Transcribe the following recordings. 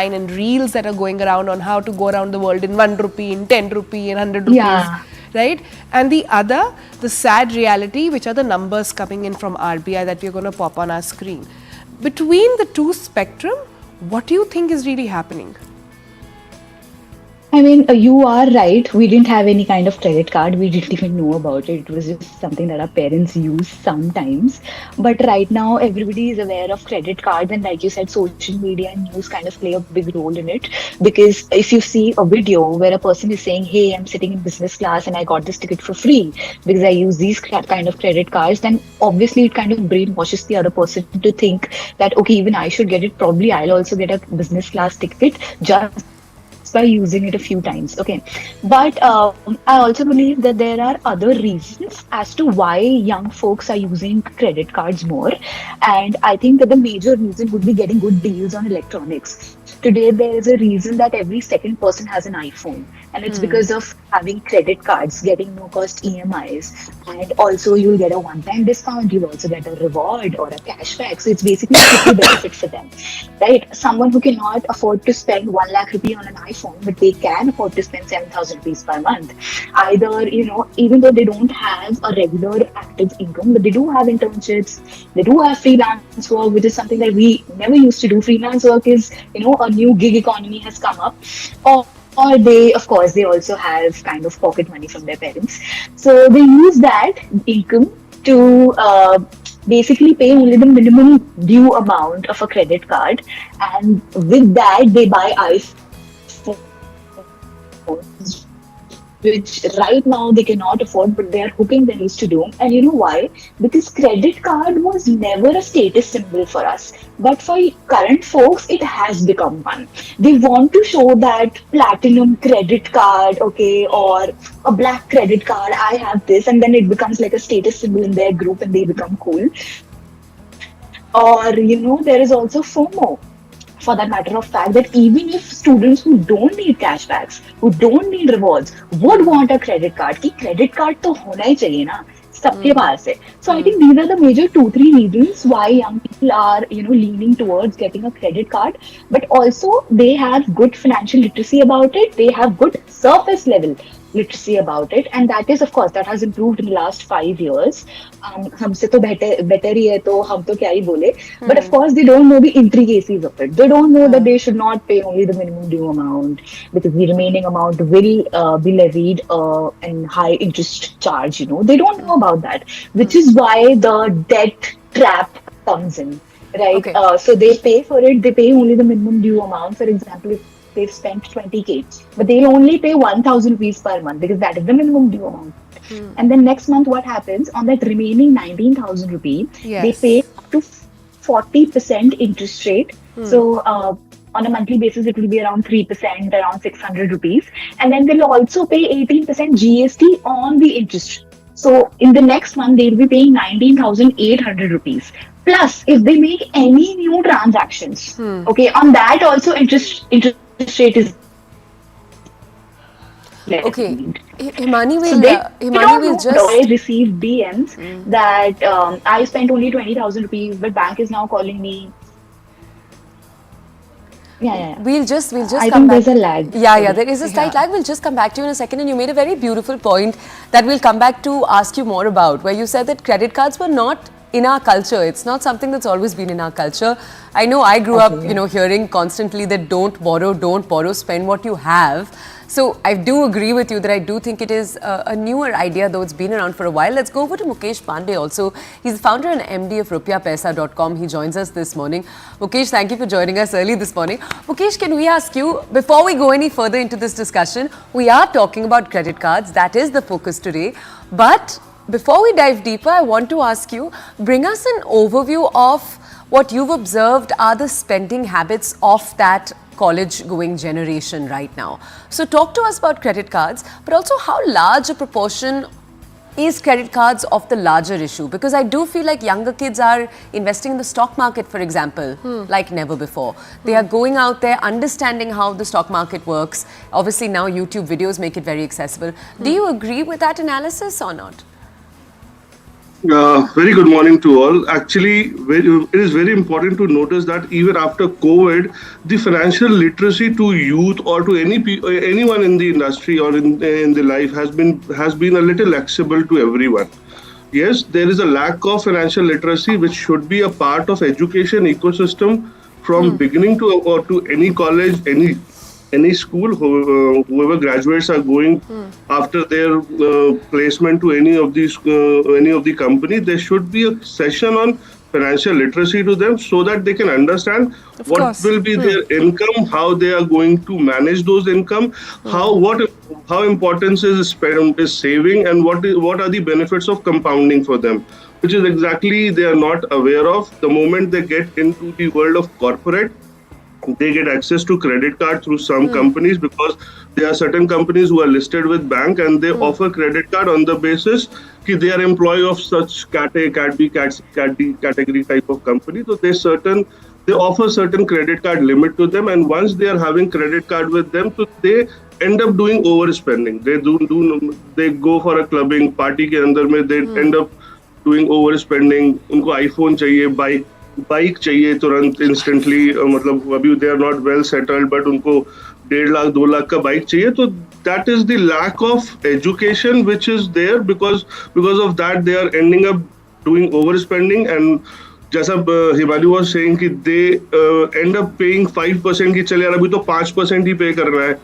and reels that are going around on how to go around the world in 1 rupee, in 10 rupee, in 100 rupees, Yeah. right? And the other, the sad reality, which are the numbers coming in from RBI that we're going to pop on our screen. Between the two spectrum, what do you think is really happening? I mean, you are right. We didn't have any kind of credit card. We didn't even know about it. It was just something that our parents use sometimes. But right now, everybody is aware of credit cards. And like you said, social media and news kind of play a big role in it. Because if you see a video where a person is saying, hey, I'm sitting in business class and I got this ticket for free because I use these kind of credit cards, then obviously it kind of brainwashes the other person to think that, okay, even I should get it. Probably I'll also get a business class ticket just by using it a few times. Okay. But I also believe that there are other reasons as to why young folks are using credit cards more. And I think that the major reason would be getting good deals on electronics. Today, there is a reason that every second person has an iPhone, and it's because of having credit cards, getting no cost EMIs, and also you'll get a one time discount, you'll also get a reward or a cashback. So it's basically a triple benefit for them, right? Someone who cannot afford to spend 1 lakh rupee on an iPhone, but they can afford to spend 7,000 rupees per month. Either, even though they don't have a regular active income, but they do have internships, they do have freelance work, which is something that we never used to do. Freelance work is, a new gig economy has come up. Or they, of course, they also have kind of pocket money from their parents. So they use that income to basically pay only the minimum due amount of a credit card, and with that they buy iPhones, which right now they cannot afford, but they are hooking the needs to do. And you know why? Because credit card was never a status symbol for us. But for current folks, it has become one. They want to show that platinum credit card, okay, or a black credit card, I have this, and then it becomes like a status symbol in their group and they become cool. Or, there is also FOMO, for that matter of fact, that even if students who don't need cashbacks, who don't need rewards, would want a credit card, कि credit card तो होना ही चाहिए ना सबके पास है. So I think these are the major 2-3 reasons why young people are leaning towards getting a credit card. But also they have good financial literacy about it. They have good surface level literacy about it, and that is, of course, that has improved in the last 5 years. हमसे तो better ही है, तो हम तो क्या ही बोले. But of course they don't know the intricacies of it. They don't know that they should not pay only the minimum due amount, because the remaining amount will be levied and high interest charge. They don't know about that, which is why the debt trap comes in, right? Okay. So they pay for it. They pay only the minimum due amount. For example, if they've spent 20K, but they'll only pay 1,000 rupees per month because that is the minimum due amount. And then next month, what happens on that remaining 19,000 rupee? Yes. They pay up to 40% interest rate. So on a monthly basis, it will be around 3%, around 600 rupees. And then they'll also pay 18% GST on the interest. So in the next month, they'll be paying 19,800 rupees. Plus, if they make any new transactions, okay, on that also interest rate is Okay, Himani so will. they Himani don't will know. just. I received DMs that I spent only 20,000 rupees, but bank is now calling me. Yeah. We'll just I come think back. there's a lag. Yeah, there is a slight Yeah. lag. We'll just come back to you in a second. And you made a very beautiful point that we'll come back to ask you more about, where you said that credit cards were not in our culture. It's not something that's always been in our culture. I know I grew up, hearing constantly that don't borrow, spend what you have. So I do agree with you that I do think it is a newer idea, though it's been around for a while. Let's go over to Mukesh Pandey also. He's the founder and MD of rupiapesa.com. He joins us this morning. Mukesh, thank you for joining us early this morning. Mukesh, can we ask you, before we go any further into this discussion, we are talking about credit cards. That is the focus today. But before we dive deeper, I want to ask you, bring us an overview of what you've observed are the spending habits of that college-going generation right now. So talk to us about credit cards, but also how large a proportion is credit cards of the larger issue? Because I do feel like younger kids are investing in the stock market, for example, like never before. They are going out there, understanding how the stock market works. Obviously now YouTube videos make it very accessible. Do you agree with that analysis or not? Very good morning to all. Actually, it is very important to notice that even after COVID, the financial literacy to youth or to anyone in the industry or in the life has been a little accessible to everyone. Yes, there is a lack of financial literacy, which should be a part of education ecosystem from beginning to or to any college, any school. Whoever graduates are going after their placement to any of the company. There should be a session on financial literacy to them so that they can understand Of what course. will be their income, how they are going to manage those income, how importance is saving, and what are the benefits of compounding for them, which is exactly they are not aware of. The moment they get into the world of corporate, they get access to credit card through some companies, because there are certain companies who are listed with bank and they offer credit card on the basis that they are employee of such cat A, cat B, cat D category type of company. So they offer certain credit card limit to them, and once they are having credit card with them, so they end up doing overspending. They go for a clubbing party के अंदर में they end up doing overspending. उनको iPhone चाहिए, bike चाहिए तुरंत instantly, मतलब अभी they are not well settled but उनको 1.5 लाख 2 लाख का बाइक चाहिए. तो that is the lack of education which is there, because of that they are ending up doing overspending. And जैसा हिमाली वाज सेइंग कि दे एंड अप पेइंग 5% की, चले यार अभी तो 5% ही पे करना है.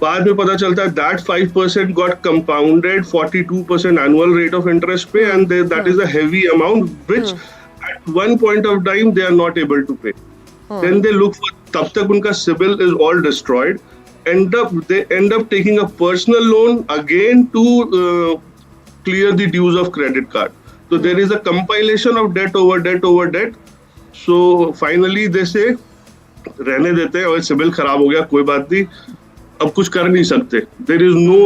बाद में पता चलता है that 5% got compounded 42% annual rate of interest pay, and that is a heavy amount which at one point of time they are not able to pay. Then they look for, तब तक उनका CIBIL is all destroyed. They end up taking a personal loan again to clear the dues of credit card. So there is a compilation of debt over debt over debt. So finally they say रहने देते हैं, और CIBIL खराब हो गया, कोई बात नहीं, अब कुछ कर नहीं सकते. There is no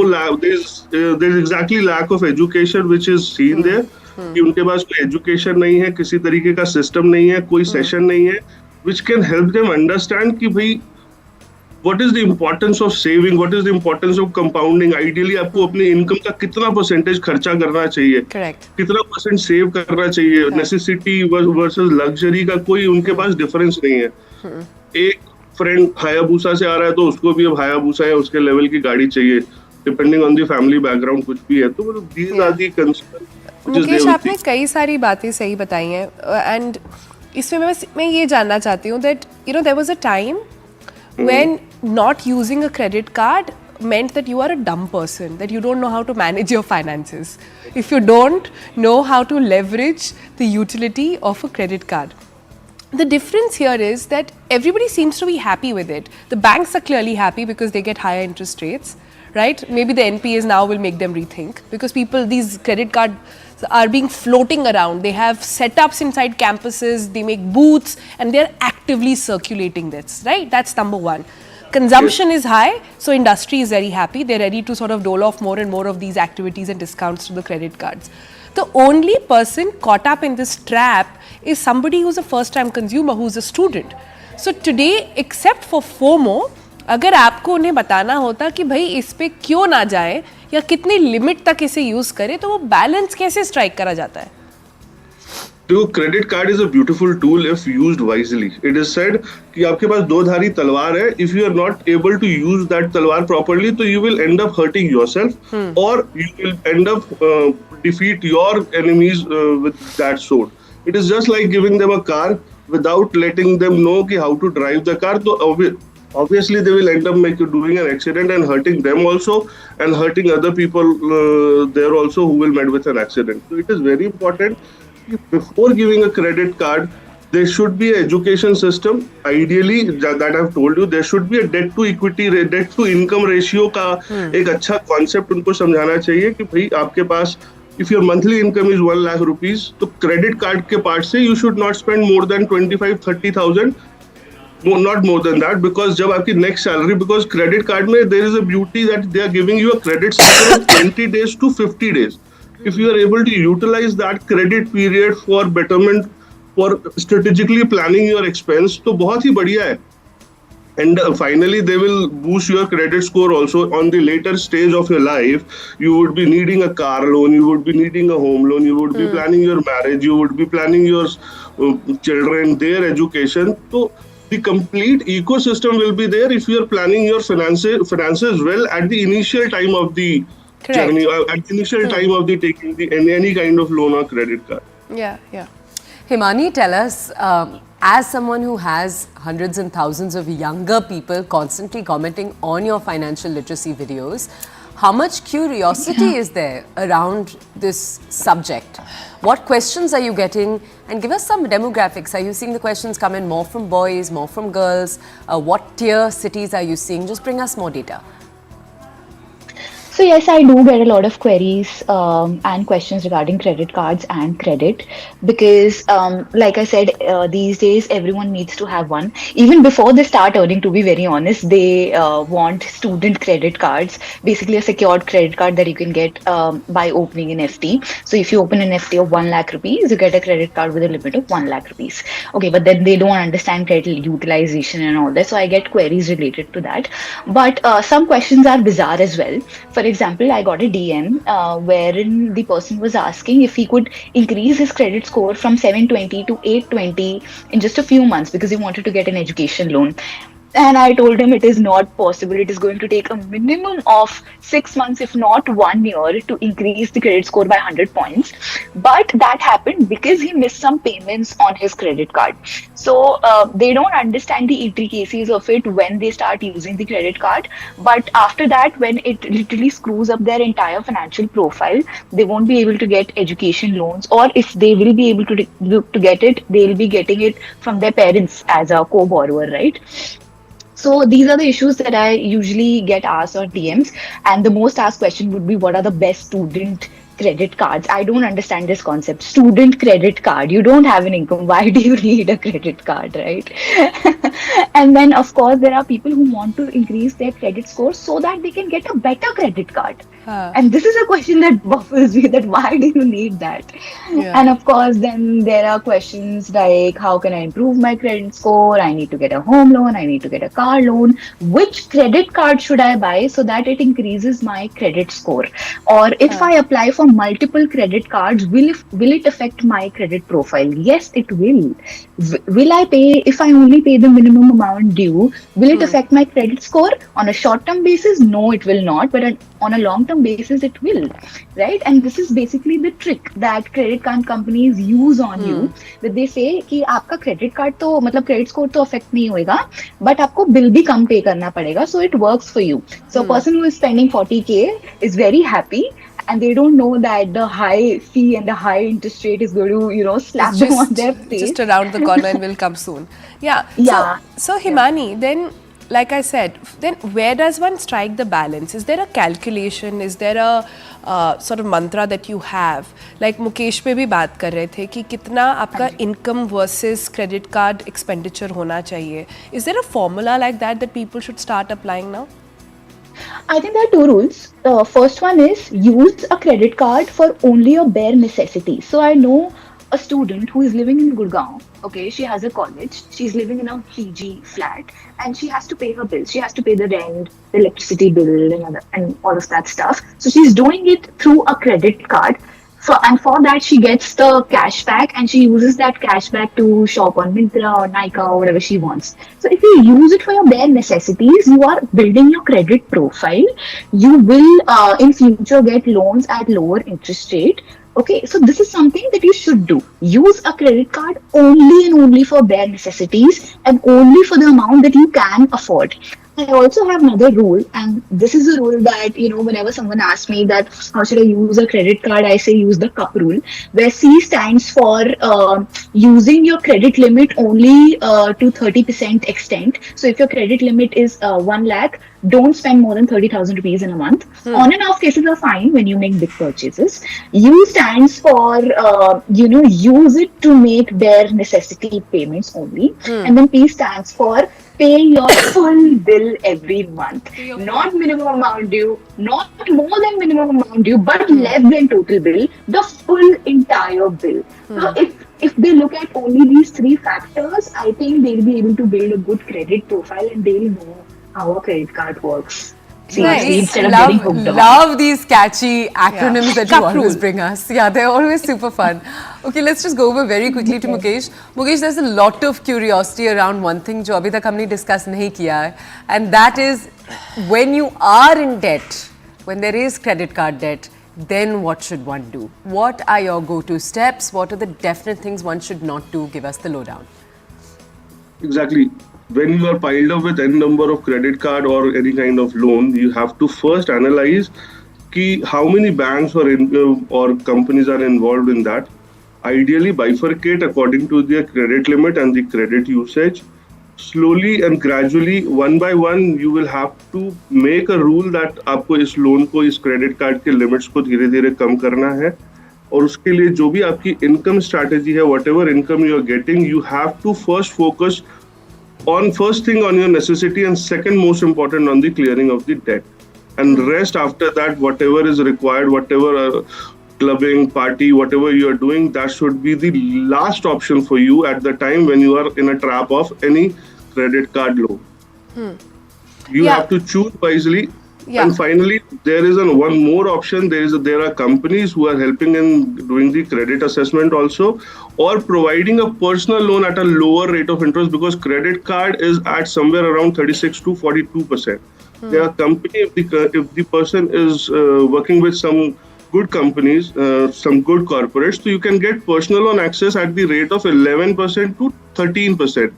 there is exactly lack of education which is seen there. कि उनके पास कोई एजुकेशन नहीं है, किसी तरीके का सिस्टम नहीं है, कोई सेशन नहीं है which can help them understand कि भाई what is the importance of saving, what is the importance of compounding. Ideally आपको अपने इनकम का कितना परसेंटेज खर्चा करना चाहिए, Correct. कितना परसेंट सेव करना चाहिए, नेसेसिटी वर्सेस लग्जरी का कोई उनके पास डिफरेंस नहीं है. एक फ्रेंड हायाबूसा से आ रहा है तो उसको भी अब हायाबूसा है उसके लेवल की गाड़ी चाहिए, depending on the family background कुछ भी है. तो these are the concern. Mukesh, आपने कई सारी बातें सही बताई हैं, एंड इसमें मैं ये जानना चाहती हूँ that you know there was a time when not using a credit card meant that you are a dumb person, that you don't know how to manage your finances, if you don't know how to leverage the utility of a credit card. The difference here is that everybody seems to be happy with it. The banks are clearly happy because they get higher interest rates, right? Maybe the NPAs now will make them rethink, because these credit cards are being floating around. They have setups inside campuses, they make booths, and they're actively circulating this, right? That's number one. Consumption is high, so industry is very happy. They're ready to sort of dole off more and more of these activities and discounts to the credit cards. The only person caught up in this trap is somebody who's a first-time consumer, who's a student. So today, except for FOMO, अगर आपको उन्हें बताना होता कि भाई इस पे क्यों ना जाए या कितनी लिमिट तक इसे यूज करें, तो वो बैलेंस कैसे स्ट्राइक करा जाता है? तो credit card is a beautiful tool if used wisely. It is said कि आपके पास दो धारी तलवार है. If you are not able to use that तलवार प्रॉपर्ली, तो you will end up hurting yourself, और you will end up defeat your enemies with that sword. It is just like giving them a car without letting them know how to drive the car. So obviously they will end up doing an accident and hurting them also, and hurting other people there also who will meet with an accident. So it is very important, before giving a credit card, there should be an education system. Ideally, that I've told you, there should be a debt to equity, debt to income ratio का एक अच्छा concept उनको समझाना चाहिए कि भाई आपके पास, if your monthly income is 1 lakh rupees, तो credit card के part से you should not spend more than 25-30,000, not more than that, because जब आपकी next salary, because credit card में there is a beauty that they are giving you a credit cycle of 20 days to 50 days. If you are able to utilize that credit period for betterment, for strategically planning your expense, तो बहुत ही बढ़िया है. And finally they will boost your credit score also. On the later stage of your life, you would be needing a car loan, you would be needing a home loan, you would be planning your marriage, you would be planning your children, their education. So the complete ecosystem will be there if you are planning your finances well at the initial time of the journey, Correct. at the initial time of the taking the any kind of loan or credit card. Yeah, yeah. Himani, tell us, as someone who has hundreds and thousands of younger people constantly commenting on your financial literacy videos, how much curiosity is there around this subject? What questions are you getting? And give us some demographics. Are you seeing the questions come in more from boys, more from girls? What tier cities are you seeing? Just bring us more data. So yes, I do get a lot of queries and questions regarding credit cards and credit because, like I said, these days everyone needs to have one. Even before they start earning, to be very honest, they want student credit cards, basically a secured credit card that you can get by opening an FD. So if you open an FD of 1 lakh rupees, you get a credit card with a limit of 1 lakh rupees. Okay, but then they don't understand credit utilization and all that. So I get queries related to that. But some questions are bizarre as well. For example, I got a DM wherein the person was asking if he could increase his credit score from 720 to 820 in just a few months because he wanted to get an education loan. And I told him it is not possible. It is going to take a minimum of 6 months, if not 1 year, to increase the credit score by 100 points. But that happened because he missed some payments on his credit card. So they don't understand the intricacies of it when they start using the credit card. But after that, when it literally screws up their entire financial profile, they won't be able to get education loans. Or if they will be able to get it, they'll be getting it from their parents as a co-borrower, right? So these are the issues that I usually get asked on DMs. And the most asked question would be, what are the best student credit cards? I don't understand this concept. Student credit card. You don't have an income. Why do you need a credit card, right? And then, of course, there are people who want to increase their credit score so that they can get a better credit card. And this is a question that baffles me, that why do you need that? Yeah. And of course, then there are questions like, how can I improve my credit score? I need to get a home loan. I need to get a car loan. Which credit card should I buy so that it increases my credit score? Or if I apply for multiple credit cards, will it affect my credit profile? Yes, it will. Will I pay, if I only pay the minimum amount due, will it affect my credit score? On a short-term basis, no, it will not. But on a long-term basis, it will, right? And this is basically the trick that credit card companies use on you, that they say कि आपका credit card तो मतलब credit score तो affect नहीं होएगा, but आपको bill भी कम pay करना पड़ेगा, so it works for you. So a person who is spending 40K is very happy, and they don't know that the high fee and the high interest rate is going to, slap them on their face. Just around the corner and will come soon. Yeah. Yeah. So Himani, then, like I said, then where does one strike the balance? Is there a calculation? Is there a sort of mantra that you have? Like Mukesh पे भी बात कर रहे थे कि कितना आपका income versus credit card expenditure होना चाहिए. Is there a formula like that people should start applying now? I think there are two rules. First one is use a credit card for only your bare necessities. So I know a student who is living in Gurgaon. Okay, she has a college. She's living in a PG flat, and she has to pay her bills. She has to pay the rent, the electricity bill, and all of that stuff. So she's doing it through a credit card. And for that, she gets the cash back, and she uses that cash back to shop on Myntra or Nykaa or whatever she wants. So if you use it for your bare necessities, you are building your credit profile. You will in future get loans at lower interest rate. Okay, so this is something that you should do. Use a credit card only and only for bare necessities and only for the amount that you can afford. I also have another rule, and this is a rule that, whenever someone asks me that how should I use a credit card, I say use the cup rule, where C stands for using your credit limit only to 30% extent. So if your credit limit is 1 lakh, don't spend more than 30,000 rupees in a month. On and off cases are fine when you make big purchases. U stands for, use it to make bare necessity payments only. And then P stands for pay your full bill every month. Not minimum amount due, not more than minimum amount due, but less than total bill, the full entire bill. So if they look at only these three factors, I think they'll be able to build a good credit profile and they'll know how a credit card works. Nice. Instead of getting hooked on. Love these catchy acronyms that you Cup always rule. bring us. Yeah, they're always super fun. Okay, let's just go over very quickly to Mukesh. Mukesh, there's a lot of curiosity around one thing जो अभी तक हमने discuss नहीं किया है, and that is when you are in debt, when there is credit card debt, then what should one do? What are your go-to steps? What are the definite things one should not do? Give us the lowdown. Exactly. When you are piled up with n number of credit card or any kind of loan, you have to first analyze how many banks or companies are involved in that. Ideally, bifurcate according to their credit limit and the credit usage. Slowly and gradually, one by one, you will have to make a rule that आपको इस loan को, इस credit card के limits को धीरे धीरे कम करना है. और उसके लिए जो भी आपकी इनकम स्ट्रैटेजी है, whatever income you are getting, you have to first focus on first thing on your necessity and second most important on the clearing of the debt. And rest after that, whatever is required, whatever clubbing, party, whatever you are doing, that should be the last option for you at the time when you are in a trap of any credit card loan. You have to choose wisely. And finally, there is one more option. There are companies who are helping in doing the credit assessment also, or providing a personal loan at a lower rate of interest, because credit card is at somewhere around 36 to 42%. There are companies, if the person is working with some good companies, some good corporates, so you can get personal loan access at the rate of 11% to 13%.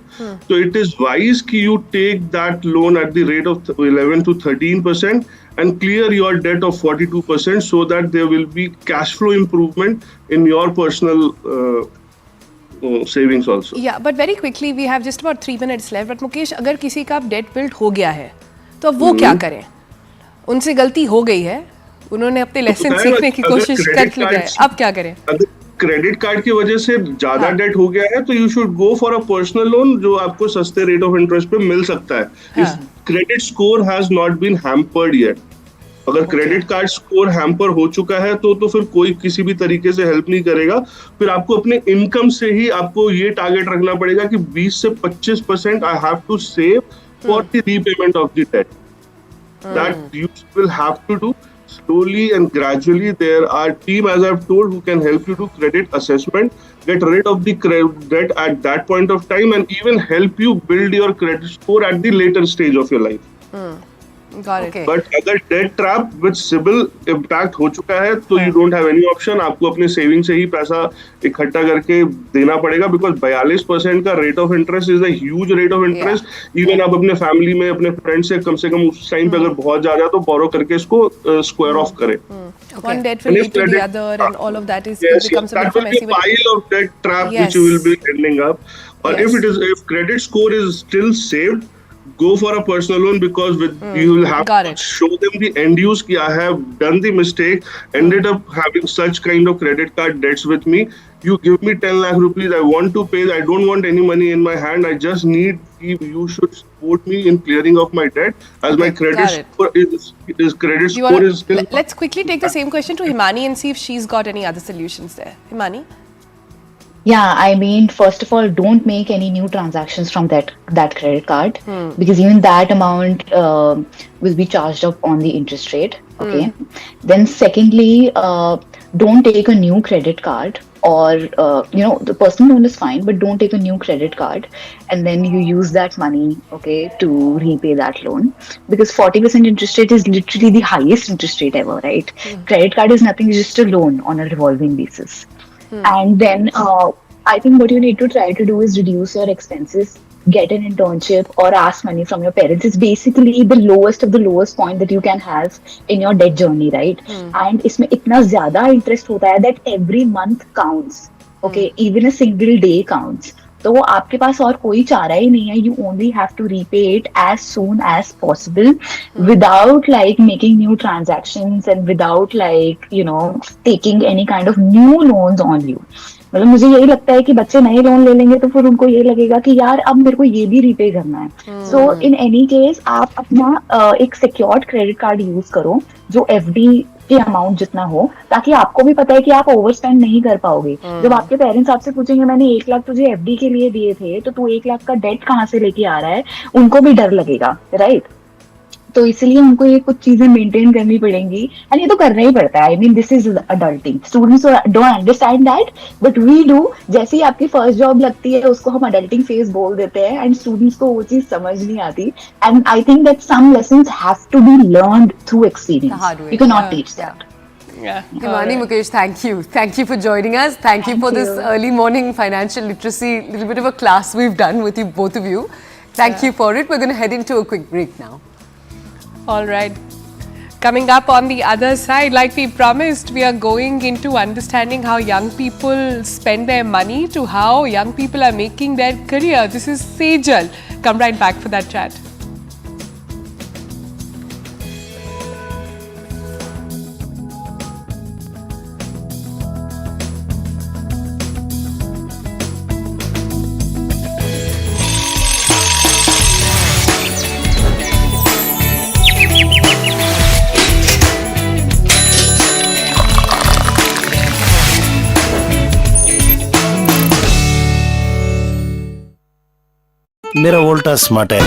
So it is wise that you take that loan at the rate of 11 to 13% and clear your debt of 42% so that there will be cash flow improvement in your personal savings also. Yeah, but very quickly, we have just about 3 minutes left. But Mukesh, अगर किसी का debt build हो गया है, तो अब वो क्या करें? उनसे गलती हो गई है, उन्होंने अपने लेसन सीखने की कोशिश कर लिया है, अब क्या करें? अगर क्रेडिट कार्ड की वजह से ज्यादा डेट हो गया है तो you should go for a personal loan जो आपको सस्ते रेट ऑफ इंटरेस्ट पे मिल सकता है. If credit score has not been hampered yet, अगर क्रेडिट कार्ड स्कोर हैम्पर हो चुका है तो फिर कोई किसी भी तरीके से हेल्प नहीं करेगा. फिर आपको अपने इनकम से ही आपको ये टारगेट रखना पड़ेगा कि 20 से 25% I have to save for the repayment of the debt. That you will have to do slowly and gradually. There are team, as I've told, who can help you to credit assessment, get rid of the debt at that point of time, and even help you build your credit score at the later stage of your life. Got it. Okay. But अगर debt trap with CIBIL impact हो चुका है तो you don't have any option. आपको अपने saving से ही पैसा इकट्ठा करके देना पड़ेगा, because 42% का rate of interest is a huge rate of interest. Even आप अपने फैमिली में अपने फ्रेंड से कम उस टाइम पे अगर बहुत ज्यादा है तो borrow करके इसको square off करें. One debt will lead to the other, and all of that is becomes a bit that will be messy. a pile of debt trap which you will be ending up. Or if credit score is still saved, go for a personal loan, because you will have to show them the end use ki I have done the mistake, ended up having such kind of credit card debts with me. You give me 10 lakh rupees, I want to pay, I don't want any money in my hand, I just need, you should support me in clearing of my debt, as my credit score is still... Let's quickly take the same question to Himani and see if she's got any other solutions there. Himani? Yeah, I mean, first of all, don't make any new transactions from that credit card, because even that amount will be charged up on the interest rate. Okay. Then secondly, don't take a new credit card, or the personal loan is fine, but don't take a new credit card and then you use that money, okay, to repay that loan, because 40% interest rate is literally the highest interest rate ever, right? Credit card is nothing, it's just a loan on a revolving basis. And then I think what you need to try to do is reduce your expenses, get an internship, or ask money from your parents. It's basically the lowest of the lowest point that you can have in your debt journey, right? And इसमें इतना ज़्यादा interest होता है that every month counts, okay? Even a single day counts. तो वो आपके पास और कोई चारा ही नहीं है. You only have to repay it as soon as possible, without like making new transactions and without like taking any kind of new loans on you. मतलब मुझे यही लगता है कि बच्चे नए लोन ले लेंगे तो फिर उनको ये लगेगा कि यार अब मेरे को ये भी रीपे करना है. सो इन एनी केस आप अपना एक सिक्योर्ड क्रेडिट कार्ड यूज करो जो एफडी कि अमाउंट जितना हो, ताकि आपको भी पता है कि आप ओवर स्पेंड नहीं कर पाओगे। जब आपके पेरेंट्स आपसे पूछेंगे मैंने 1 लाख तुझे एफडी के लिए दिए थे तो तू 1 लाख का डेट कहाँ से लेके आ रहा है, उनको भी डर लगेगा, राइट? तो इसलिए उनको ये कुछ चीजें मेंटेन करनी पड़ेंगी, एंड ये तो करना ही पड़ता है। I mean this is adulting, students don't understand that but we do. जैसे ही आपकी फर्स्ट जॉब लगती है उसको हम अडल्टिंग फेज बोल देते हैं, एंड स्टूडेंट्स को वो चीज समझ नहीं आती। And I think that some lessons have to be learned through experience, hard way. You can not teach that. Yeah. Himani, Mukesh, thank you for joining us. Thank you for this early morning financial literacy, little bit of a class we've done with you, both of you. Thank you for it. We're going to head into a quick break now. All right. Coming up on the other side, like we promised, we are going into understanding how young people spend their money to how young people are making their career. This is Sejal. Come right back for that chat. मेरा वोल्टा smart है।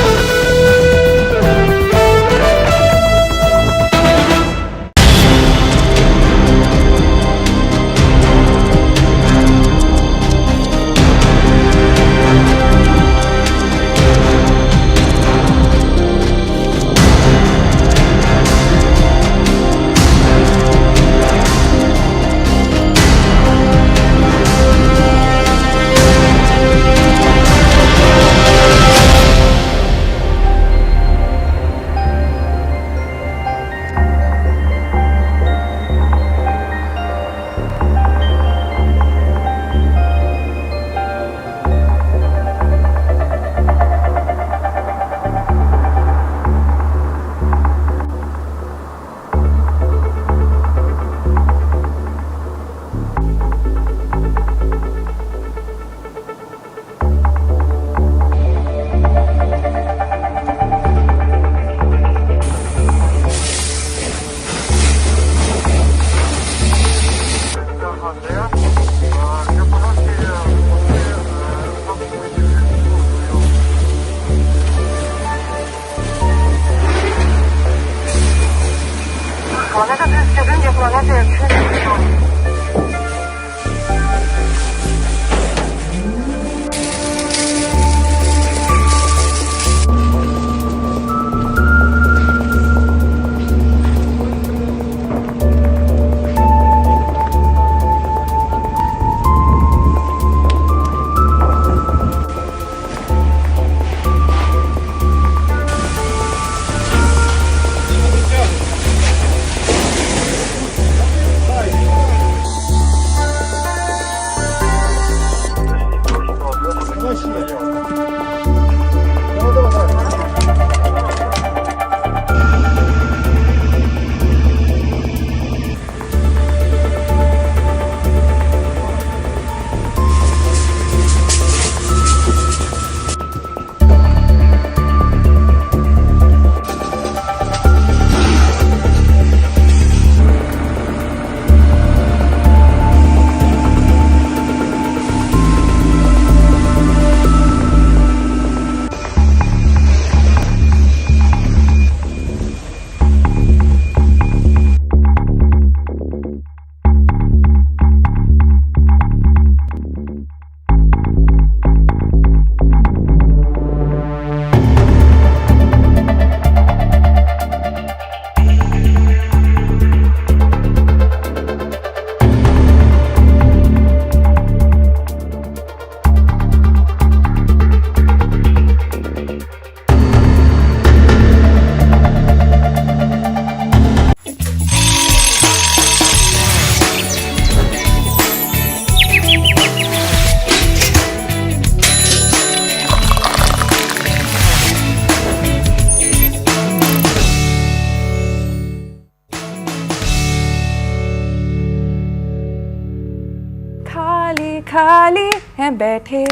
खाली हैं बैठे,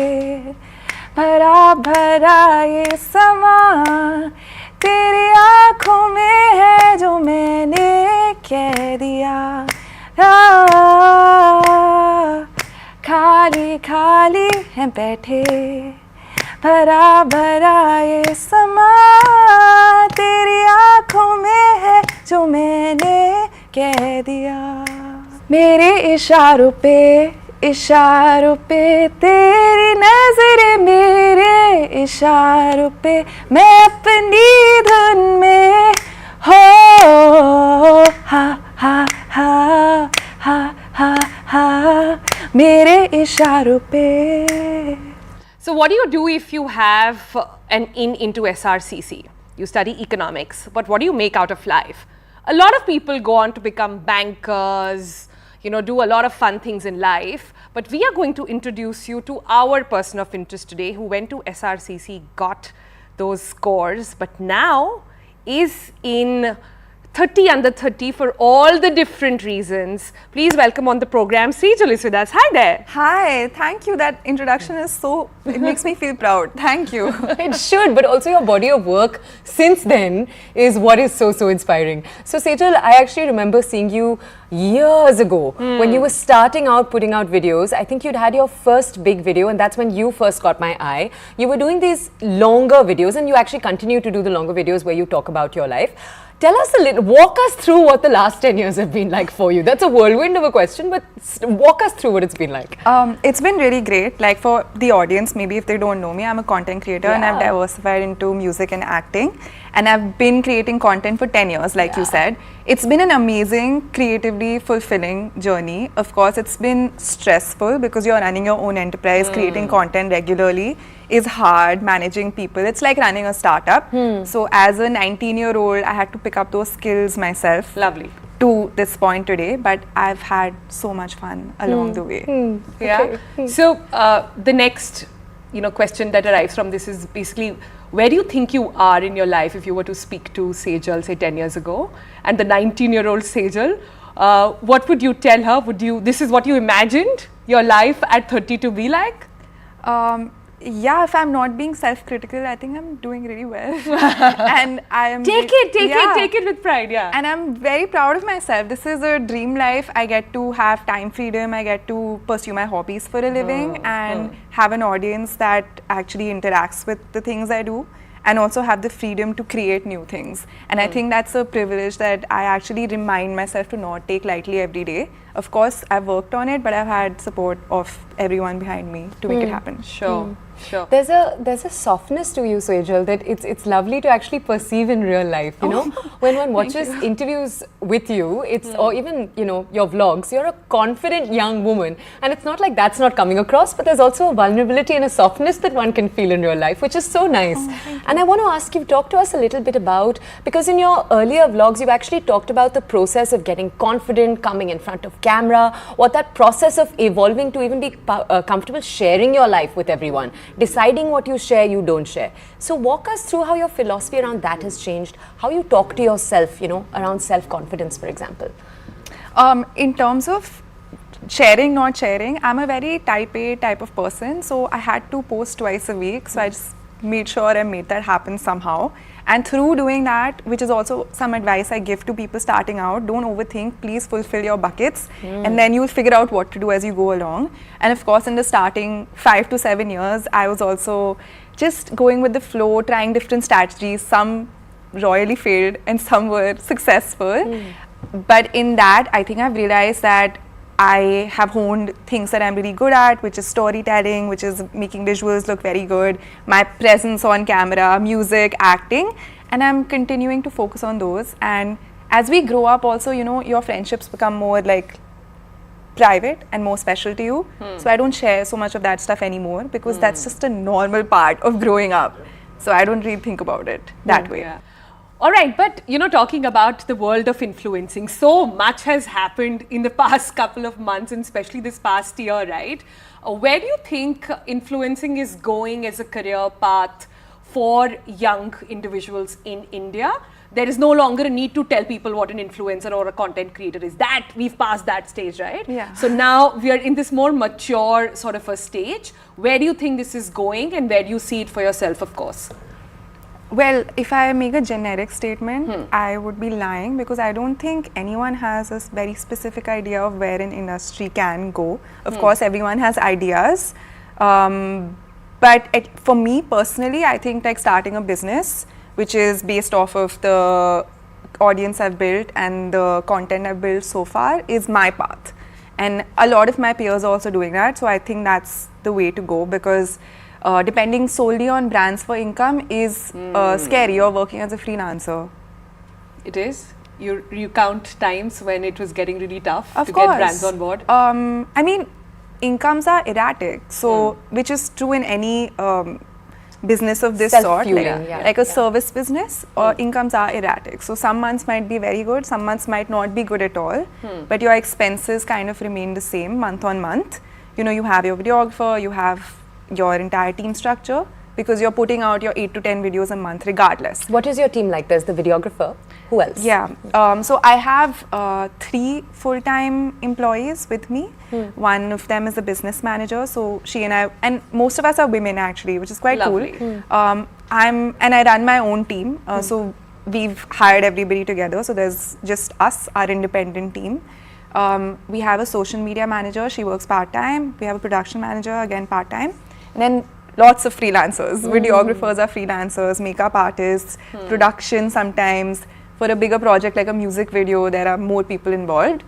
भरा भरा ये समा तेरी आंखों में है जो मैंने कह दिया। हैं बैठे भरा भरा ये समा तेरी आँखों में है जो मैंने कह दिया मेरे इशारों पे तेरी नजरें मेरे इशारों पे मैं अपनी धुन में हो हा हा हा हा हा हा मेरे इशारों पे. So what do you do if you have an into SRCC? You study economics, but what do you make out of life? A lot of people go on to become bankers, you know, do a lot of fun things in life. But we are going to introduce you to our person of interest today who went to SRCC, got those scores, but now is in 30 under 30 for all the different reasons. Please welcome on the program, Sejal is with us. Hi there. Hi, thank you. That introduction is so, it makes me feel proud. Thank you. It should, but also your body of work since then is what is so inspiring. So Sejal, I actually remember seeing you years ago when you were starting out putting out videos. I think you'd had your first big video and that's when you first caught my eye. You were doing these longer videos and you actually continue to do the longer videos where you talk about your life. Tell us a little, walk us through what the last 10 years have been like for you. That's a whirlwind of a question, but walk us through what it's been like. It's been really great. Like for the audience, maybe if they don't know me, I'm a content creator and I've diversified into music and acting. And I've been creating content for 10 years, like you said. It's been an amazing, creatively fulfilling journey. Of course, it's been stressful because you're running your own enterprise, creating content regularly is hard, managing people. It's like running a startup. So as a 19-year-old, I had to pick up those skills myself. Lovely. To this point today, but I've had so much fun along the way. Yeah. So the next, question that arrives from this is basically, where do you think you are in your life if you were to speak to Sejal, say 10 years ago, and the 19-year-old Sejal? What would you tell her? This is what you imagined your life at 30 to be like? Yeah, if I'm not being self-critical, I think I'm doing really well. And I am take it with pride, yeah. And I'm very proud of myself. This is a dream life. I get to have time freedom. I get to pursue my hobbies for a living and have an audience that actually interacts with the things I do, and also have the freedom to create new things. And I think that's a privilege that I actually remind myself to not take lightly every day. Of course, I've worked on it, but I've had support of everyone behind me to make it happen. Sure. There's a softness to you, Sejal, that it's lovely to actually perceive in real life. You know, when one watches interviews with you, or even your vlogs, you're a confident young woman, and it's not like that's not coming across. But there's also a vulnerability and a softness that one can feel in real life, which is so nice. And I want to ask you, talk to us a little bit about, because in your earlier vlogs, you've actually talked about the process of getting confident, coming in front of camera, what that process of evolving to even be comfortable sharing your life with everyone. Deciding what you share, you don't share. So walk us through how your philosophy around that has changed, how you talk to yourself, around self-confidence, for example. In terms of sharing, not sharing, I'm a very type A type of person. So I had to post twice a week. So I just made sure I made that happen somehow. And through doing that, which is also some advice I give to people starting out, don't overthink, please fulfill your buckets and then you'll figure out what to do as you go along. And of course, in the starting 5 to 7 years, I was also just going with the flow, trying different strategies. Some royally failed and some were successful. But in that, I think I've realized that I have honed things that I'm really good at, which is storytelling, which is making visuals look very good, my presence on camera, music, acting, and I'm continuing to focus on those. And as we grow up also, your friendships become more like private and more special to you. So I don't share so much of that stuff anymore because that's just a normal part of growing up. So I don't really think about it that way. Yeah. All right, but talking about the world of influencing, so much has happened in the past couple of months and especially this past year, right? Where do you think influencing is going as a career path for young individuals in India? There is no longer a need to tell people what an influencer or a content creator is. That we've passed that stage, right? Yeah. So now we are in this more mature sort of a stage. Where do you think this is going and where do you see it for yourself, of course? Well, if I make a generic statement, I would be lying because I don't think anyone has a very specific idea of where an industry can go. Of course, everyone has ideas, But for me personally, I think like starting a business which is based off of the audience I've built and the content I've built so far is my path. And a lot of my peers are also doing that. So I think that's the way to go, because depending solely on brands for income is scary. You're working as a freelancer. It is. You count times when it was getting really tough Of to course. get brands on board. I mean, incomes are erratic. So, which is true in any business of this sort, Self-fueling, like a service business, or incomes are erratic. So some months might be very good, some months might not be good at all, but your expenses kind of remain the same month on month. You know, you have your videographer, you have your entire team structure, because you're putting out your 8 to 10 videos a month regardless. What is your team like? There's the videographer. Who else? Yeah, so I have 3 full-time employees with me. One of them is a business manager, so she and I, and most of us are women actually, which is quite Lovely. cool. And I run my own team, so we've hired everybody together, so there's just us, our independent team. We have a social media manager, she works part-time. We have a production manager, again part-time. And then lots of freelancers, videographers are freelancers, makeup artists, production sometimes. For a bigger project like a music video, there are more people involved.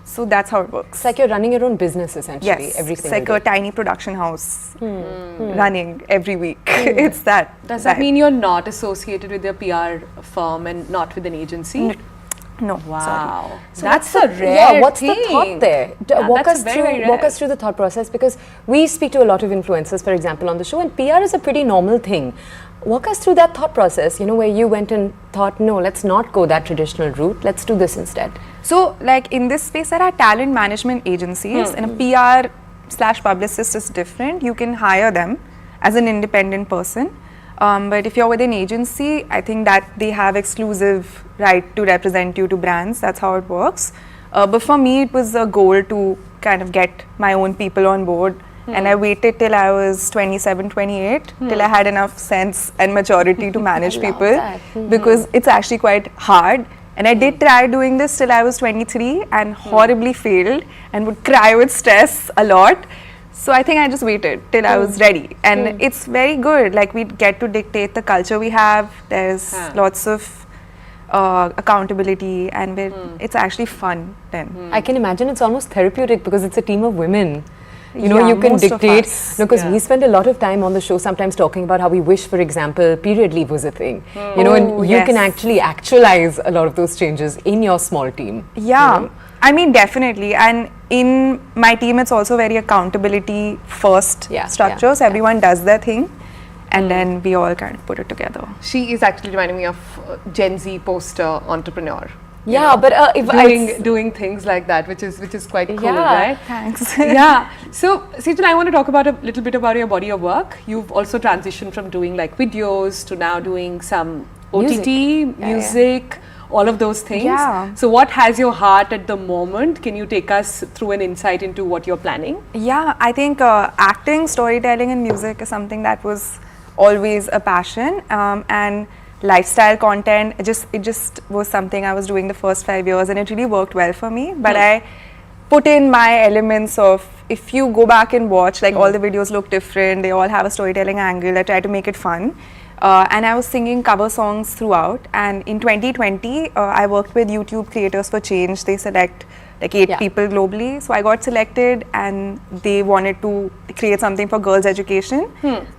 So that's how it works. It's like you're running your own business essentially. Yes, every it's single like day. a tiny production house running every week. It's that. Does that vibe. mean you're not associated with your PR firm and not with an agency? No, Wow, sorry. so that's a rare what's thing. the thought there? Yeah, Walk that's us very, through. very Walk rare. us through the thought process, because we speak to a lot of influencers, for example, on the show, and PR is a pretty normal thing. Walk us through that thought process. You know, where you went and thought, no, let's not go that traditional route. Let's do this instead. So, like in this space, there are talent management agencies, and a PR/publicist is different. You can hire them as an independent person. But if you're with an agency, I think that they have exclusive right to represent you to brands. That's how it works. But for me, it was a goal to kind of get my own people on board. And I waited till I was 27, 28, till I had enough sense and maturity to manage people, because it's actually quite hard. And I did try doing this till I was 23 and horribly failed and would cry with stress a lot. So I think I just waited till I was ready, and it's very good. Like, we get to dictate the culture we have. There's lots of accountability, and it's actually fun then. I can imagine it's almost therapeutic because it's a team of women. You know, Yeah, you can most of dictate. us. Because we spend a lot of time on the show sometimes talking about how we wish, for example, period leave was a thing. You know, and you can yes. actually actualize a lot of those changes in your small team. Yeah, I mean, definitely. And in my team, it's also very accountability first structure. So everyone does their thing, and then we all kind of put it together. She is actually reminding me of Gen Z poster entrepreneur. Yeah, but if Doing things like that, which is quite cool, Yeah. right? Thanks. Yeah. So, Sejal, I want to talk about a little bit about your body of work. You've also transitioned from doing like videos to now doing some OTT, music, all of those things. Yeah. So, what has your heart at the moment? Can you take us through an insight into what you're planning? Yeah, I think acting, storytelling, and music is something that was always a passion, and lifestyle content. It just was something I was doing the first 5 years, and it really worked well for me. But I put in my elements of, if you go back and watch, like all the videos look different. They all have a storytelling angle. I try to make it fun. And I was singing cover songs throughout. And in 2020, I worked with YouTube Creators for Change. They select like 8 people globally. So I got selected, and they wanted to create something for girls' education.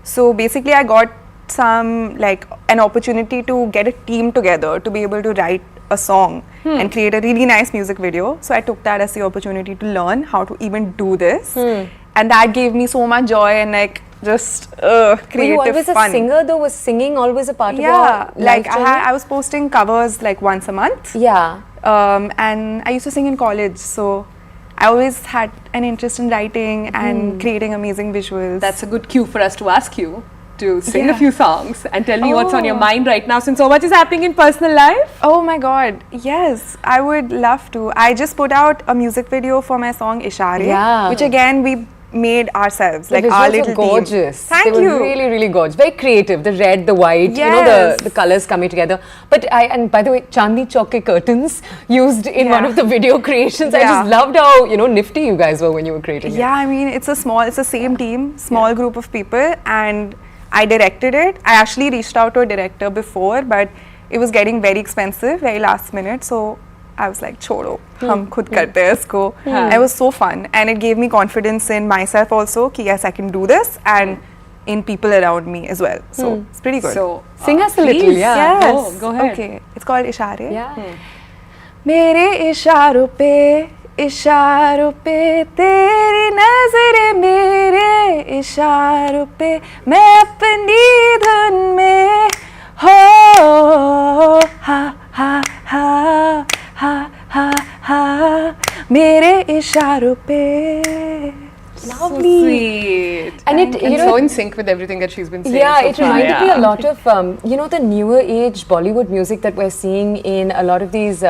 So basically, I got an opportunity to get a team together to be able to write a song and create a really nice music video. So I took that as the opportunity to learn how to even do this. And that gave me so much joy and like just creative were you always fun. a singer though? Was singing always a part of your Yeah, like life journey? I was posting covers like once a month. Yeah. And I used to sing in college, so I always had an interest in writing and creating amazing visuals. That's a good cue for us to ask you to sing a few songs and tell me what's on your mind right now, since so much is happening in personal life. Oh my god, yes, I would love to. I just put out a music video for my song Ishare, which again we made ourselves, The like our visuals little were gorgeous. team. Thank they you. were really, really gorgeous. Very creative. The red, the white, Yes. the colors coming together. But and by the way, Chandni Chowke curtains used in one Yeah. of the video creations. I Yeah. just loved how, nifty you guys were when you were creating it. Yeah, I mean, it's the same team, small group of people, and I directed it. I actually reached out to a director before, but it was getting very expensive, very last minute, so I was like, छोड़ो, हम खुद करते हैं इसको. It was so fun, and it gave me confidence in myself also, कि yes, I can do this, and in people around me as well. So it's pretty good. So Sing us a little, please, yeah. yes, go ahead. Okay, it's called इशारे. Yeah. मेरे इशारों पे तेरी नजरें मेरे इशारों पे मैं अपनी धुन में हो हा हा हा हा हा हा मेरे इशारों पे. Lovely. Sweet. And it, And you so know, in sync with everything that she's been saying. yeah, so it far. reminded me a lot of, the newer age Bollywood music that we're seeing in a lot of these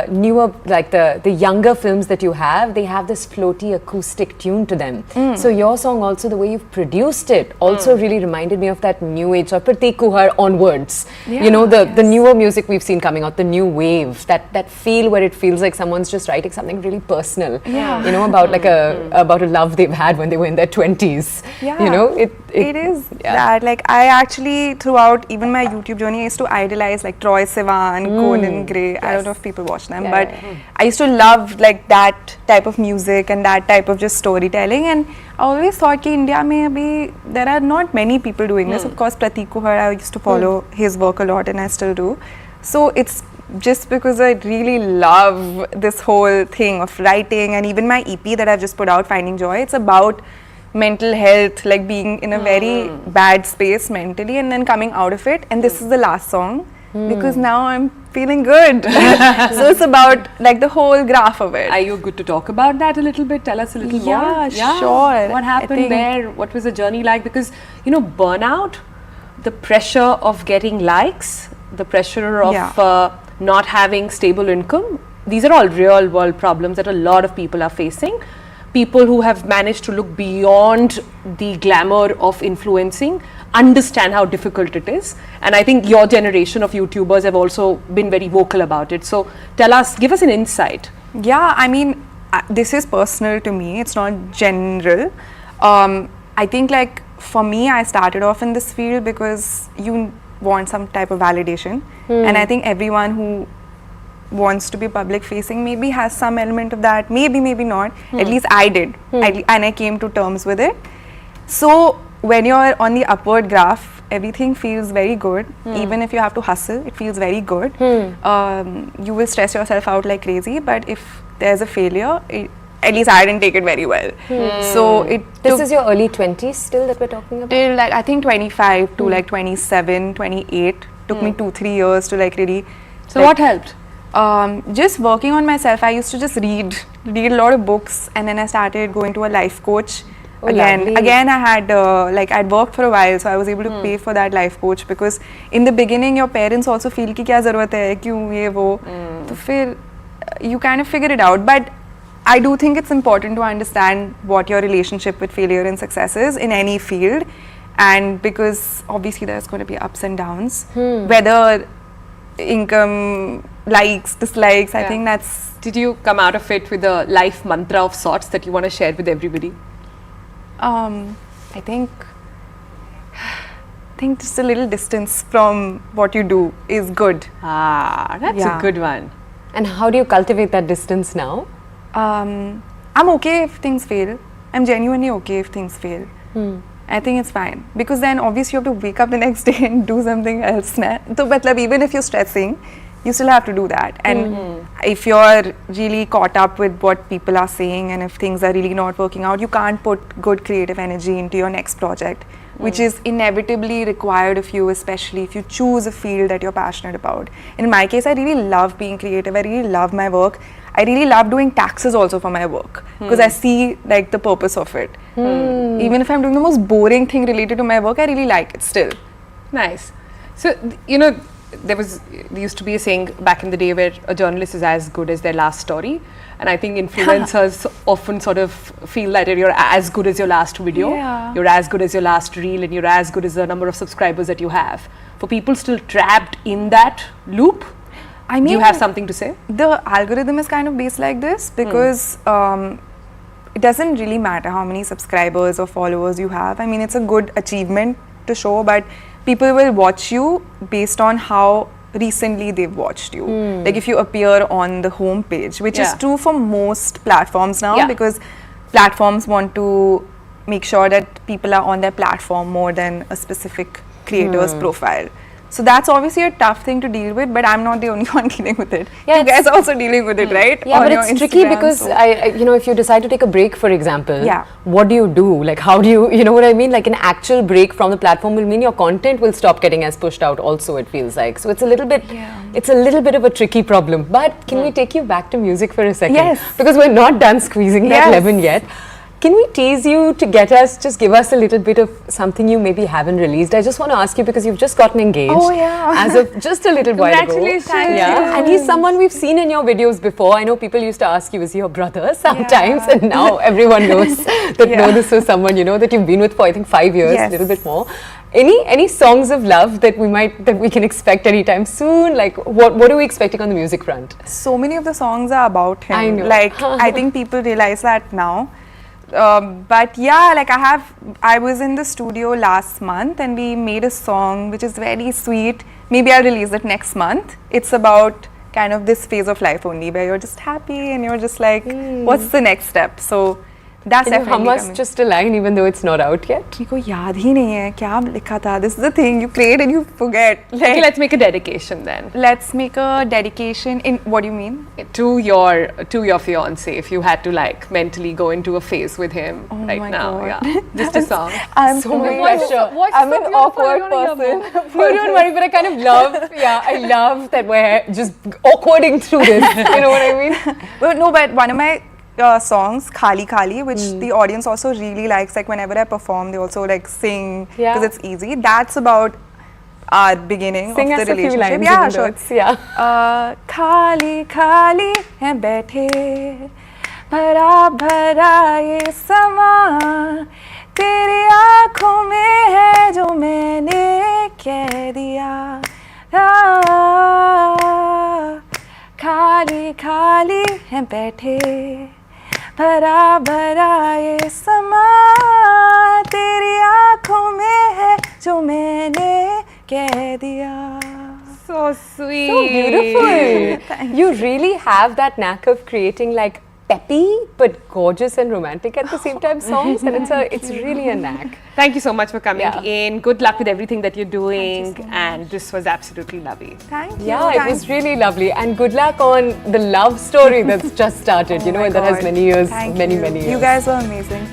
newer, like the younger films that you have, they have this floaty acoustic tune to them. So your song also, the way you've produced it, also really reminded me of that new age, or Pratik Kuhar onwards. The newer music we've seen coming out, the new wave, that feel where it feels like someone's just writing something really personal. About like about a love they've had when they were in their 20s. Yeah. It is that, like, I actually, throughout even my YouTube journey, I used to idolize like Troye Sivan, Conan Gray. I don't know if people watch them, but I used to love like that type of music and that type of just storytelling. And I always thought that India maybe there are not many people doing this. Of course, Pratik Kuhar, I used to follow his work a lot, and I still do. So it's just because I really love this whole thing of writing, and even my EP that I've just put out, Finding Joy, it's about mental health, like being in a very bad space mentally and then coming out of it. And this is the last song because now I'm feeling good. So it's about like the whole graph of it. Are you good to talk about that a little bit? Tell us a little more. Yeah, sure. What I happened think- there? What was the journey like? Because, burnout, the pressure of getting likes, the pressure of not having stable income, these are all real world problems that a lot of people are facing. People who have managed to look beyond the glamour of influencing understand how difficult it is, and I think your generation of YouTubers have also been very vocal about it. So give us an insight. Yeah, I mean, this is personal to me, it's not general. I think, like, for me, I started off in this field because you want some type of validation, and I think everyone who wants to be public facing maybe has some element of that, maybe not. At least I did, and I came to terms with it. So when you're on the upward graph, everything feels very good. Even if you have to hustle, it feels very good. You will stress yourself out like crazy, but if there's a failure, at least I didn't take it very well. So This is your early 20s still that we're talking about? till like I think 25 to like 27, 28 took me 2-3 years to like really. So what helped? Just working on myself. I used to just read a lot of books, and then I started going to a life coach. Lovely. Again, I had I'd worked for a while, so I was able to pay for that life coach, because in the beginning your parents also feel कि क्या ज़रूरत है, क्यों ये वो, तो फिर you kind of figure it out. But I do think it's important to understand what your relationship with failure and success is in any field, and because obviously there's going to be ups and downs, whether income, likes, dislikes. I think that's. Did you come out of it with a life mantra of sorts that you want to share with everybody? I think just a little distance from what you do is good. That's a good one. And how do you cultivate that distance now? I'm okay if things fail. I'm genuinely okay if things fail. I think it's fine, because then obviously you have to wake up the next day and do something else. So even if you're stressing, you still have to do that. And if you're really caught up with what people are saying, and if things are really not working out, you can't put good creative energy into your next project, which is inevitably required of you, especially if you choose a field that you're passionate about. In my case, I really love being creative. I really love my work. I really love doing taxes also for my work, because I see like the purpose of it. Even if I'm doing the most boring thing related to my work, I really like it still. Nice. So, there used to be a saying back in the day where a journalist is as good as their last story, and I think influencers often sort of feel that you're as good as your last video, Yeah. you're as good as your last reel, and you're as good as the number of subscribers that you have. For people still trapped in that loop, I mean, do you have something to say? The algorithm is kind of based like this because it doesn't really matter how many subscribers or followers you have. I mean, it's a good achievement to show, but people will watch you based on how recently they've watched you. Like if you appear on the home page, which is Yeah. true for most platforms now, Yeah. because platforms want to make sure that people are on their platform more than a specific creator's profile. So that's obviously a tough thing to deal with, but I'm not the only one dealing with it. Yeah, You guys it's- are also dealing with it, right? Yeah, On but your it's tricky Instagram, because so- you know, if you decide to take a break, for example, Yeah. what do you do? Like, how do you know what I mean? Like, an actual break from the platform will mean your content will stop getting as pushed out. Also, it feels like so. It's a little bit, it's a little bit of a tricky problem. But can we take you back to music for a second? Yes. Because we're not done squeezing that Yes. lemon yet. Can we tease you to just give us a little bit of something you maybe haven't released? I just want to ask you because you've just gotten engaged. Oh, yeah. As of just a little while ago. Congratulations. Thank Yeah, you. and he's someone we've seen in your videos before. I know people used to ask you, is he your brother sometimes? Yeah. And now everyone knows that Yeah. no, this was someone, you know, that you've been with for I think 5 years, a Yes. little bit more. Any songs of love that we can expect anytime soon? Like what are we expecting on the music front? So many of the songs are about him. I know. Like I think people realize that now. But yeah, like I was in the studio last month and we made a song which is very sweet. Maybe I'll release it next month. It's about kind of this phase of life only where you're just happy and you're just like, what's the next step? So that's Can you definitely hum us coming. just a line even though it's not out yet? मेरे को याद ही नहीं है क्या लिखा था. This is the thing, you play it and you forget. Okay, Like, let's make a dedication then let's make a dedication in, what do you mean? to your fiance. If you had to like mentally go into a phase with him right my now, God. yeah, just a song. I'm So much very- pressure. I'm an awkward person. No, don't worry, but I kind of love, I love that we're just awkwarding through this. You know what I mean? Well, no, but one of my songs, Khali Khali, which the audience also really likes. Like whenever I perform, they also like sing Yeah. because it's easy. That's about our beginning Sing of us the a few relationship. lines. Yeah, even though sure. it's- yeah. खाली खाली है बैठे भरा भरा ये समा तेरी आँखों में है जो मैंने कह दिया खाली खाली है बैठे भरा भरा ये समा तेरी आँखों में है जो मैंने कह दिया. So sweet. So beautiful. You really have that knack of creating like peppy but gorgeous and romantic at the same time songs, and it's really a knack. Thank you so much for coming Yeah. in. Good luck with everything that you're doing, and this was absolutely lovely. Thank you. Yeah, it was really lovely, and good luck on the love story that's just started. You know, and that has many years, Thank many you. years. You guys are amazing.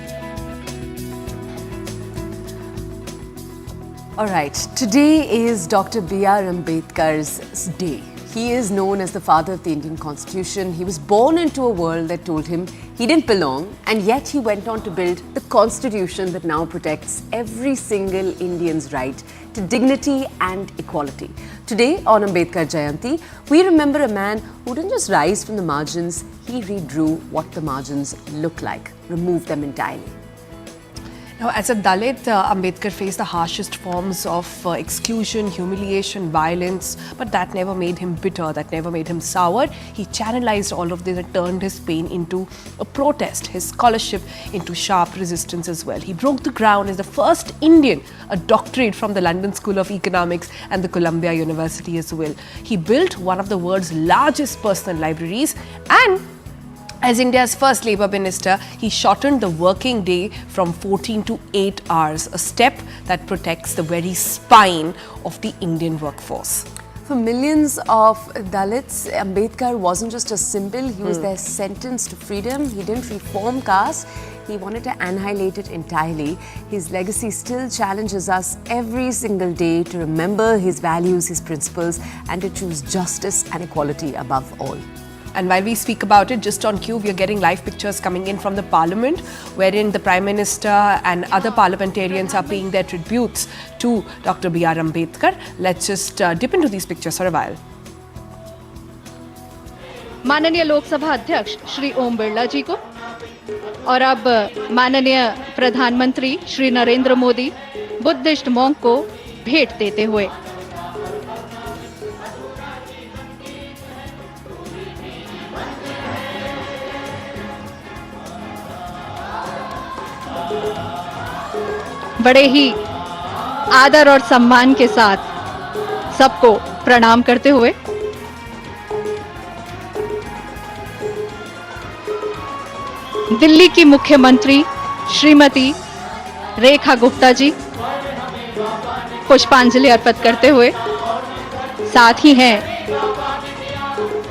All right, today is Dr. B.R. Ambedkar's day. He is known as the father of the Indian Constitution. He was born into a world that told him he didn't belong, and yet he went on to build the Constitution that now protects every single Indian's right to dignity and equality. Today on Ambedkar Jayanti, we remember a man who didn't just rise from the margins, he redrew what the margins look like, removed them entirely. Now, as a Dalit, Ambedkar faced the harshest forms of exclusion, humiliation, violence, but that never made him bitter, that never made him sour. He channelized all of this and turned his pain into a protest, his scholarship into sharp resistance as well. He broke the ground as the first Indian, a doctorate from the London School of Economics and the Columbia University as well. He built one of the world's largest personal libraries, and as India's first Labour Minister, he shortened the working day from 14 to 8 hours, a step that protects the very spine of the Indian workforce. For millions of Dalits, Ambedkar wasn't just a symbol, he was their sentence to freedom. He didn't reform caste, he wanted to annihilate it entirely. His legacy still challenges us every single day to remember his values, his principles, and to choose justice and equality above all. And while we speak about it, just on cue, we are getting live pictures coming in from the Parliament, wherein the Prime Minister and other parliamentarians are paying their tributes to Dr. B.R. Ambedkar. Let's just dip into these pictures for a while. माननीय लोकसभा अध्यक्ष श्री ओम बिरला जी को और अब माननीय प्रधानमंत्री Shri Narendra Modi Buddhist monk को भेंट देते हुए बड़े ही आदर और सम्मान के साथ सबको प्रणाम करते हुए दिल्ली की मुख्यमंत्री श्रीमती रेखा गुप्ता जी पुष्पांजलि अर्पित करते हुए, साथ ही हैं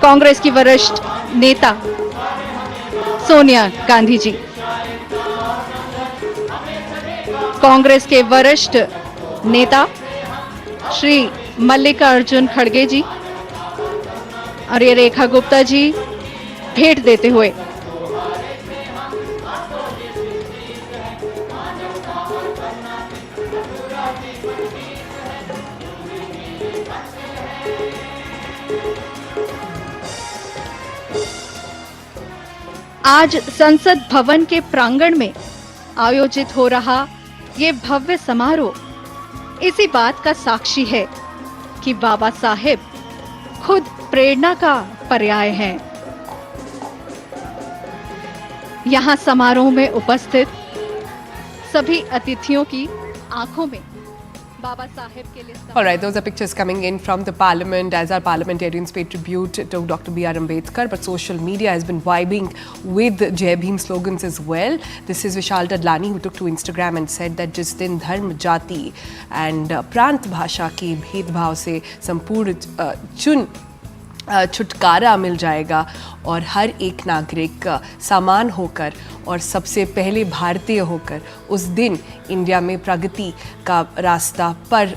कांग्रेस की वरिष्ठ नेता सोनिया गांधी जी, कांग्रेस के वरिष्ठ नेता श्री मल्लिकार्जुन खड़गे जी और ये रेखा गुप्ता जी भेंट देते हुए आज संसद भवन के प्रांगण में आयोजित हो रहा ये भव्य समारोह इसी बात का साक्षी है कि बाबा साहेब खुद प्रेरणा का पर्याय हैं। यहाँ समारोह में उपस्थित सभी अतिथियों की आंखों में बाबा साहेब के लिए All right, those are pictures coming in from the Parliament as our parliamentarians pay tribute to Dr. B.R. Ambedkar. But social media has been vibing with Jai Bhim slogans as well. This is Vishal Dadlani who took to Instagram and said that जिस दिन धर्म, जाति and प्रांत भाषा के भेदभाव से संपूर्ण छुटकारा मिल जाएगा और हर एक नागरिक समान होकर और सबसे पहले भारतीय होकर उस दिन इंडिया में प्रगति का रास्ता पर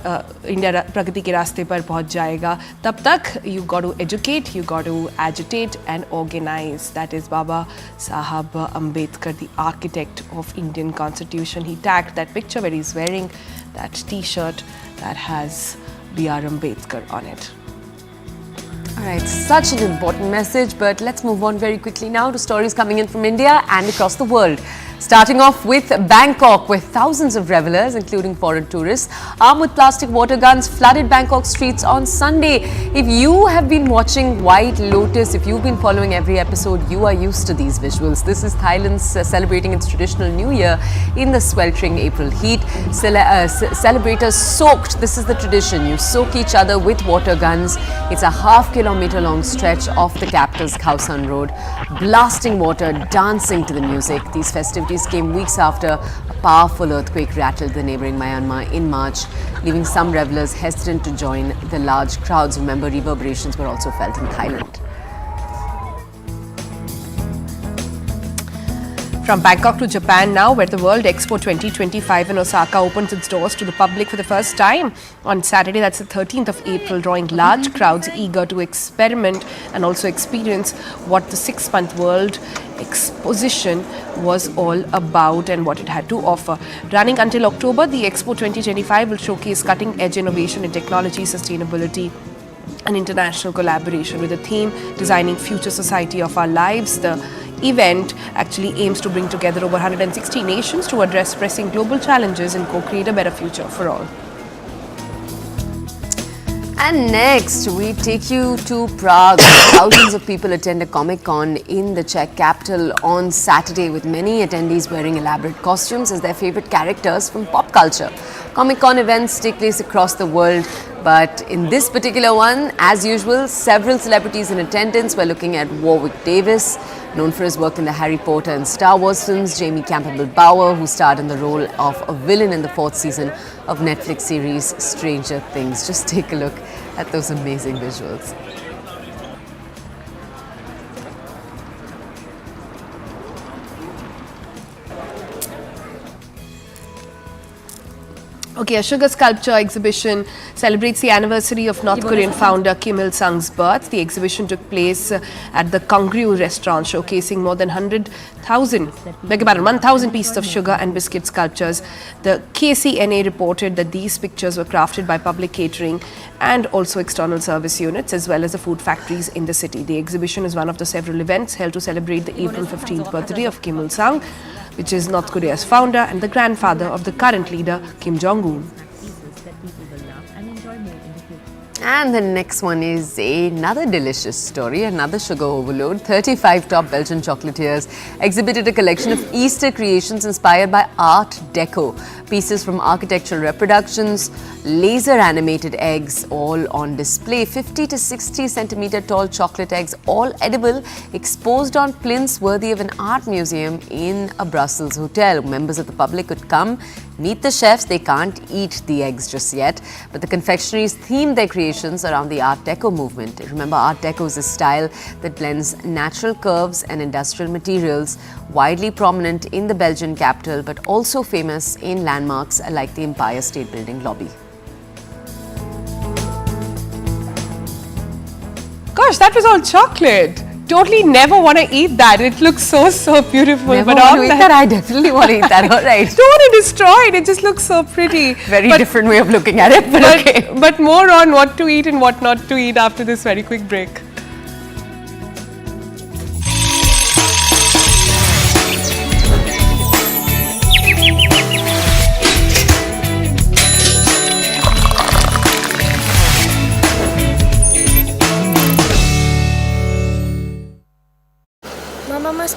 इंडिया प्रगति के रास्ते पर पहुंच जाएगा। तब तक you got to educate, you got to agitate and organise. That is Babasaheb Ambedkar, the architect of Indian Constitution. He tagged that picture where he's wearing that t-shirt that has B.R. Ambedkar on it. All right, such an important message, but let's move on very quickly now to stories coming in from India and across the world. Starting off with Bangkok, where thousands of revelers, including foreign tourists, armed with plastic water guns, flooded Bangkok streets on Sunday. If you have been watching White Lotus, if you've been following every episode, you are used to these visuals. This is Thailand's celebrating its traditional New Year in the sweltering April heat. Celebrators soaked, this is the tradition, you soak each other with water guns. It's a half-kilometer long stretch off the capital's Khao San Road, blasting water, dancing to the music. These festivities came weeks after a powerful earthquake rattled the neighboring Myanmar in March, leaving some revelers hesitant to join the large crowds. Remember, reverberations were also felt in Thailand. From Bangkok to Japan now, where the World Expo 2025 in Osaka opens its doors to the public for the first time on Saturday, that's the 13th of April, drawing large crowds eager to experiment and also experience what the 6-month World Exposition was all about and what it had to offer. Running until October, the Expo 2025 will showcase cutting-edge innovation in technology, sustainability, and international collaboration with the theme Designing Future Society of Our Lives. The event actually aims to bring together over 160 nations to address pressing global challenges and co-create a better future for all. And next, we take you to Prague. Thousands of people attend a Comic-Con in the Czech capital on Saturday, with many attendees wearing elaborate costumes as their favorite characters from pop culture. Comic-Con events take place across the world, but in this particular one, as usual, several celebrities in attendance. We're looking at Warwick Davis, known for his work in the Harry Potter and Star Wars films, Jamie Campbell-Bower, who starred in the role of a villain in the 4th season of Netflix series Stranger Things. Just take a look at those amazing visuals. Okay, a sugar sculpture exhibition celebrates the anniversary of North Korean founder Kim Il-sung's birth. The exhibition took place at the Kongryeo restaurant, showcasing more than 1,000 pieces of sugar and biscuit sculptures. The KCNA reported that these pictures were crafted by public catering and also external service units, as well as the food factories in the city. The exhibition is one of the several events held to celebrate the April 15th birthday of Kim Il-sung, which is North Korea's founder and the grandfather of the current leader, Kim Jong-un. And the next one is another delicious story, another sugar overload. 35 top Belgian chocolatiers exhibited a collection of Easter creations inspired by Art Deco. Pieces from architectural reproductions, laser animated eggs, all on display. 50 to 60 centimeter tall chocolate eggs, all edible, exposed on plinths worthy of an art museum in a Brussels hotel. Members of the public could come, meet the chefs. They can't eat the eggs just yet, but the confectionaries themed their creations around the Art Deco movement. Remember, Art Deco is a style that blends natural curves and industrial materials, widely prominent in the Belgian capital, but also famous in landmarks like the Empire State Building lobby. Gosh, that was all chocolate. Totally never want to eat that. It looks so beautiful. Never but want all to eat that. I definitely want to eat that. All right. Don't want to destroy it. It just looks so pretty. Very different way of looking at it, but okay. But more on what to eat and what not to eat after this very quick break. Mama must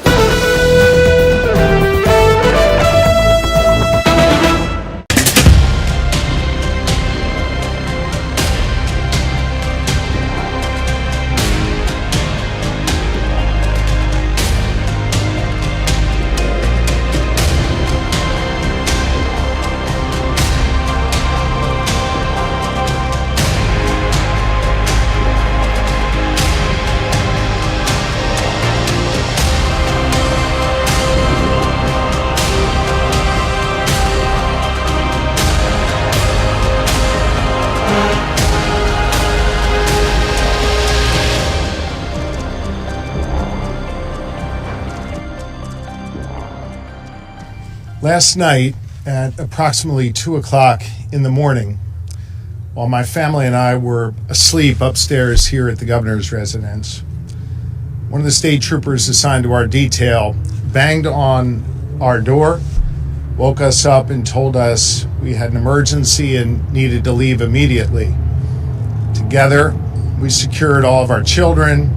Last night at approximately 2 o'clock in the morning, while my family and I were asleep upstairs here at the governor's residence, one of the state troopers assigned to our detail banged on our door, woke us up and told us we had an emergency and needed to leave immediately. Together, we secured all of our children,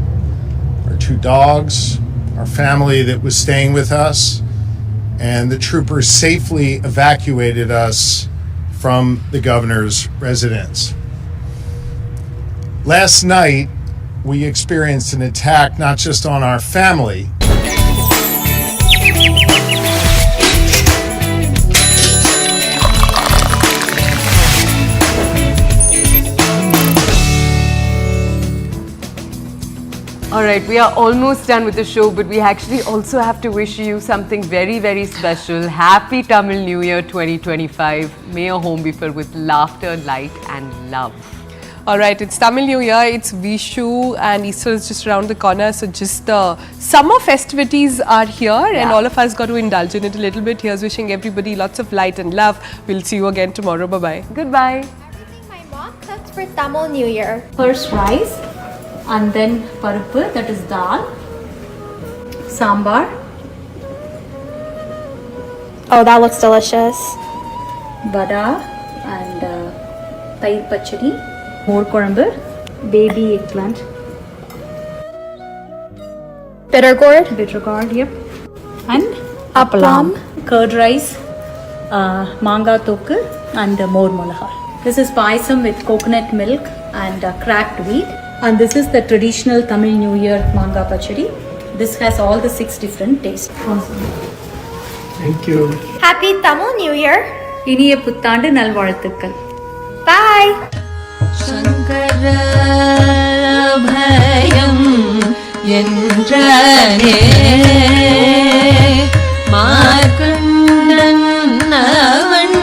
our 2 dogs, our family that was staying with us, and the troopers safely evacuated us from the governor's residence. Last night, we experienced an attack not just on our family, All right, we are almost done with the show, but we actually also have to wish you something very, very special. Happy Tamil New Year 2025. May your home be filled with laughter, light and love. All right, it's Tamil New Year, it's Vishu and Easter is just around the corner. So just the summer festivities are here and all of us got to indulge in it a little bit. Here's wishing everybody lots of light and love. We'll see you again tomorrow. Bye-bye. Goodbye. Everything my mom cooks for Tamil New Year. First rice and then paruppu, that is dal, sambar. Oh, that looks delicious. Vada and tayir pachadi, more korambu, baby eggplant, Bitter gourd. bitter gourd, yep, and Appalam. curd rice, manga tokku and more molaha. This is paisam with coconut milk and cracked wheat. And this is the traditional Tamil New Year manga pachadi. This has all the 6 different tastes. Awesome. Thank you. Happy Tamil New Year. இனிய புத்தாண்டு நல்வாழ்த்துக்கள். Bye. பயம் என்றனே மார்க்கண்டன் அவன்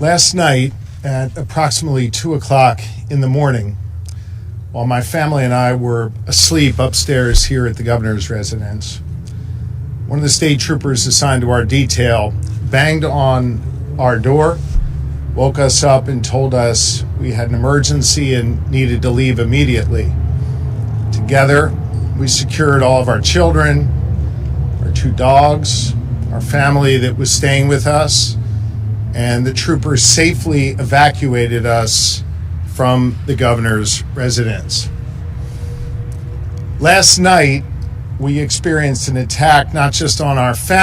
Last night at approximately 2 o'clock in the morning, while my family and I were asleep upstairs here at the governor's residence, one of the state troopers assigned to our detail banged on our door, woke us up, and told us we had an emergency and needed to leave immediately. Together, we secured all of our children, our 2 dogs, our family that was staying with us, and the troopers safely evacuated us from the governor's residence. Last night, we experienced an attack not just on our family,